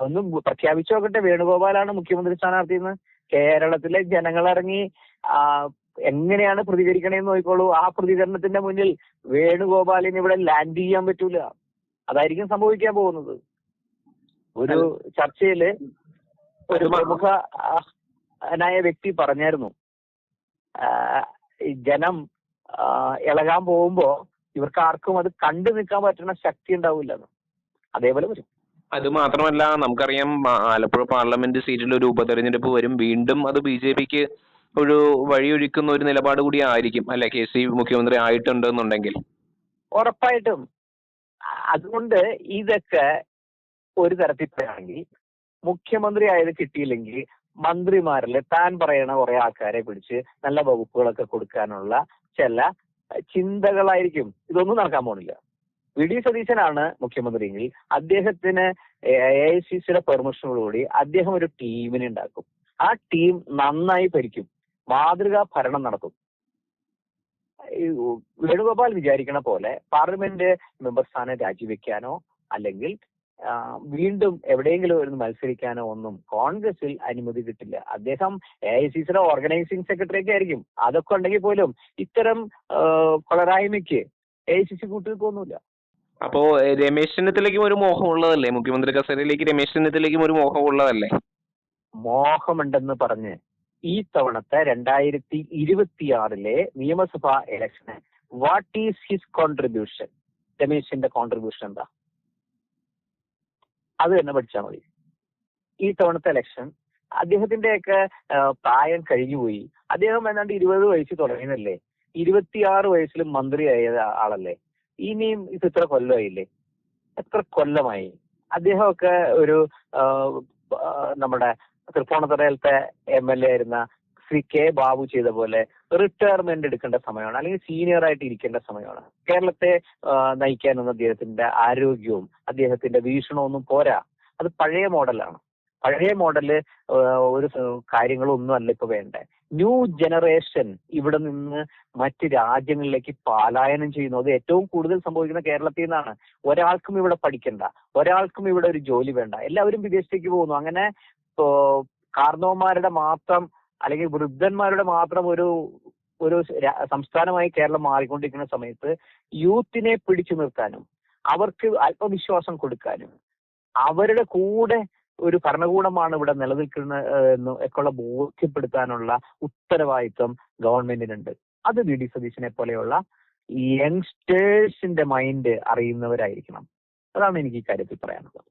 ഒന്ന് പ്രഖ്യാപിച്ചു നോക്കട്ടെ, വേണുഗോപാലാണ് മുഖ്യമന്ത്രി സ്ഥാനാർത്ഥി എന്ന്. കേരളത്തിലെ ജനങ്ങളിറങ്ങി എങ്ങനെയാണ് പ്രതികരിക്കണേന്ന് നോക്കിക്കോളൂ. ആ പ്രതികരണത്തിന്റെ മുന്നിൽ വേണുഗോപാലിന് ഇവിടെ ലാൻഡ് ചെയ്യാൻ പറ്റൂല. അതായിരിക്കും സംഭവിക്കാൻ പോകുന്നത്. ഒരു ചർച്ചയില് ഒരു പ്രമുഖനായ വ്യക്തി പറഞ്ഞായിരുന്നു, ജനം ഇളകാൻ പോകുമ്പോ ഇവർക്ക് ആർക്കും അത് കണ്ടു നിൽക്കാൻ പറ്റുന്ന ശക്തി ഉണ്ടാവില്ലെന്ന്. അതേപോലെ വരും. അത് മാത്രമല്ല, നമുക്കറിയാം ആലപ്പുഴ പാർലമെന്റ് സീറ്റിൽ ഒരു ഉപതെരഞ്ഞെടുപ്പ് വരും. വീണ്ടും അത് BJPക്ക് ഒരു വഴിയൊരുക്കുന്ന ഒരു നിലപാട് കൂടി ആയിരിക്കും അല്ലെ, KC മുഖ്യമന്ത്രി ആയിട്ടുണ്ടെന്നുണ്ടെങ്കിൽ. ഉറപ്പായിട്ടും. അതുകൊണ്ട് ഇതൊക്കെ ഒരു തരത്തിൽ പറയുകയാണെങ്കിൽ മുഖ്യമന്ത്രി ആയത് കിട്ടിയില്ലെങ്കിൽ മന്ത്രിമാരിൽ താൻ പറയണ കുറെ ആൾക്കാരെ പിടിച്ച് നല്ല വകുപ്പുകളൊക്കെ കൊടുക്കാനുള്ള ചില ചിന്തകളായിരിക്കും. ഇതൊന്നും നടക്കാൻ പോണില്ല. VD സതീശനാണ് മുഖ്യമന്ത്രിയെങ്കിൽ അദ്ദേഹത്തിന് AICCയുടെ പെർമിഷനോടുകൂടി അദ്ദേഹം ഒരു ടീമിനെ ഉണ്ടാക്കും. ആ ടീം നന്നായി ഭരിക്കും, മാതൃകാ ഭരണം നടത്തും. വേണുഗോപാൽ വിചാരിക്കണ പോലെ പാർലമെന്റ് മെമ്പർ സ്ഥാനം രാജിവെക്കാനോ അല്ലെങ്കിൽ വീണ്ടും എവിടെയെങ്കിലും ഒരു മത്സരിക്കാനോ ഒന്നും കോൺഗ്രസിൽ അനുമതി കിട്ടില്ല. അദ്ദേഹം AICCയുടെ ഓർഗനൈസിംഗ് സെക്രട്ടറി ഒക്കെ ആയിരിക്കും. അതൊക്കെ ഉണ്ടെങ്കിൽ പോലും ഇത്തരം കൊളരായ്മയ്ക്ക് AICC കൂട്ടുനിൽക്കൊന്നുമില്ല. അപ്പോ രമേശ് ചെന്നിത്തലയ്ക്കും ഒരു മോഹമുള്ളതല്ലേ, മുഖ്യമന്ത്രി കസേരയിലേക്ക് രമേശ് ചെന്നിത്തലയ്ക്കും ഒരു മോഹമുള്ളതല്ലേ? മോഹമുണ്ടെന്ന് പറഞ്ഞ് ഈ തവണത്തെ 2026 നിയമസഭാ ഇലക്ഷന് വാട്ട് ഈസ് ഹിസ് കോൺട്രിബ്യൂഷൻ, രമേശിന്റെ കോൺട്രിബ്യൂഷൻ എന്താ, അത് തന്നെ പഠിച്ചാൽ മതി. ഈ തവണത്തെ ഇലക്ഷൻ അദ്ദേഹത്തിന്റെയൊക്കെ പ്രായം കഴിഞ്ഞുപോയി. അദ്ദേഹം ഏതാണ്ട് 20 വയസ്സിൽ തുടങ്ങിയതല്ലേ, 26 വയസ്സിൽ മന്ത്രിയായ ആളല്ലേ. ഇനിയും ഇത് ഇത്ര കൊല്ലമായില്ലേ, എത്ര കൊല്ലമായി. അദ്ദേഹമൊക്കെ ഒരു നമ്മുടെ തൃപ്പൂണിത്തുറയിലത്തെ MLA ആയിരുന്ന ശ്രീ K. ബാബു ചെയ്ത പോലെ റിട്ടയർമെന്റ് എടുക്കേണ്ട സമയമാണ്, അല്ലെങ്കിൽ സീനിയർ ആയിട്ട് ഇരിക്കേണ്ട സമയമാണ്. കേരളത്തെ നയിക്കാനൊന്നും അദ്ദേഹത്തിന്റെ ആരോഗ്യവും അദ്ദേഹത്തിന്റെ വീക്ഷണമൊന്നും പോരാ. അത് പഴയ മോഡലാണ്. പഴയ മോഡല് ഒരു കാര്യങ്ങളൊന്നും അല്ല ഇപ്പൊ വേണ്ടേ. ന്യൂ ജനറേഷൻ ഇവിടെ നിന്ന് മറ്റ് രാജ്യങ്ങളിലേക്ക് പലായനം ചെയ്യുന്നു. അത് ഏറ്റവും കൂടുതൽ സംഭവിക്കുന്ന കേരളത്തിൽ നിന്നാണ്. ഒരാൾക്കും ഇവിടെ പഠിക്കണ്ട, ഒരാൾക്കും ഇവിടെ ഒരു ജോലി വേണ്ട, എല്ലാവരും വിദേശത്തേക്ക് പോകുന്നു. അങ്ങനെ കാർന്നവന്മാരുടെ മാത്രം അല്ലെങ്കിൽ വൃദ്ധന്മാരുടെ മാത്രം ഒരു സംസ്ഥാനമായി കേരളം മാറിക്കൊണ്ടിരിക്കുന്ന സമയത്ത് യൂത്തിനെ പിടിച്ചു നിർത്താനും അവർക്ക് ആത്മവിശ്വാസം കൊടുക്കാനും അവരുടെ കൂടെ ഒരു ഭരണകൂടമാണ് ഇവിടെ നിലനിൽക്കുന്ന ഒക്കെയുള്ള ബോധ്യപ്പെടുത്താനുള്ള ഉത്തരവാദിത്വം ഗവൺമെന്റിനുണ്ട്. അത് VD സതീശനെ പോലെയുള്ള യങ്സ്റ്റേഴ്സിന്റെ മൈൻഡ് അറിയുന്നവരായിരിക്കണം. അതാണ് എനിക്ക് ഈ കാര്യത്തിൽ പറയാനുള്ളത്.